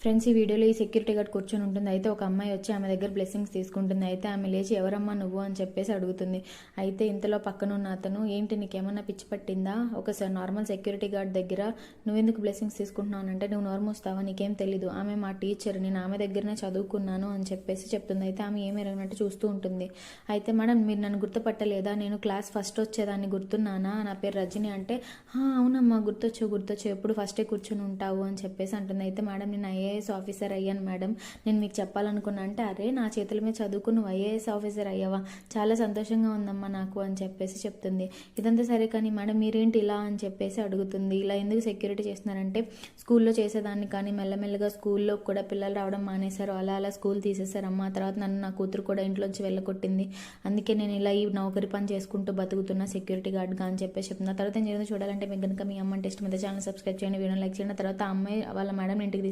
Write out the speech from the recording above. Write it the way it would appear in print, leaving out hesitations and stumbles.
Friends, ఈ వీడియోలో ఈ సెక్యూరిటీ గార్డ్ కూర్చొని ఉంటుంది. అయితే ఒక అమ్మాయి వచ్చి ఆమె దగ్గర బ్లెస్సింగ్స్ తీసుకుంటుంది. అయితే ఆమె లేచి ఎవరమ్మా నువ్వు అని చెప్పేసి అడుగుతుంది. అయితే ఇంతలో పక్కన ఉన్న అతను, ఏంటి నీకేమన్నా పిచ్చి పట్టిందా, ఒకసారి నార్మల్ సెక్యూరిటీ గార్డ్ దగ్గర నువ్వెందుకు బ్లెస్సింగ్స్ తీసుకుంటున్నావు అంటే, నువ్వు నోరు మూస్తావా, నీకేం తెలీదు, ఆమె మా టీచర్, నేను ఆమె దగ్గరనే చదువుకున్నాను అని చెప్పేసి చెప్తుంది. అయితే ఆమె ఏమి ఎరగనట్టు చూస్తూ ఉంటుంది. అయితే మేడం మీరు నన్ను గుర్తుపట్టలేదా, నేను క్లాస్ ఫస్ట్ వచ్చేదాన్ని గుర్తున్నానా, నా పేరు రజని అంటే, అవునమ్మా గుర్తొచ్చు ఎప్పుడు ఫస్టే కూర్చొని ఉంటావు అని చెప్పేసి అంటుంది. అయితే మేడం నేను ఐఏఎస్ ఆఫీసర్ అయ్యాను మేడం, నేను మీకు చెప్పాలనుకున్నా అంటే, అరే నా చేతుల మీద చదువుకుని నువ్వు ఐఏఎస్ ఆఫీసర్ అయ్యావా, చాలా సంతోషంగా ఉందమ్మా నాకు అని చెప్పేసి చెప్తుంది. ఇదంతా సరే కానీ మేడం మీరేంటి ఇలా అని చెప్పేసి అడుగుతుంది. ఇలా ఎందుకు సెక్యూరిటీ చేస్తున్నారంటే, స్కూల్లో చేసేదాన్ని కానీ మెల్లమెల్లగా స్కూల్లో కూడా పిల్లలు రావడం మానేశారు, అలా స్కూల్ తీసేశారమ్మా. తర్వాత నన్ను నా కూతురు కూడా ఇంట్లోంచి వెళ్ళగొట్టింది, అందుకే నేను ఇలా ఈ నౌకరి పని చేసుకుంటూ బతుకుతున్నా సెక్యూరిటీ గార్డ్గా అని చెప్పేసి చెప్తున్నా. తర్వాత ఏం జరిగిందో చూడాలంటే మీకు కనుక మీ అమ్మ అంటే ఇష్టమైతే ఛానల్ సబ్స్క్రైబ్ చేయండి, వీడియో లైక్ చేయండి. తర్వాత ఆ అమ్మాయి వాళ్ళ మేడం ఇంటికి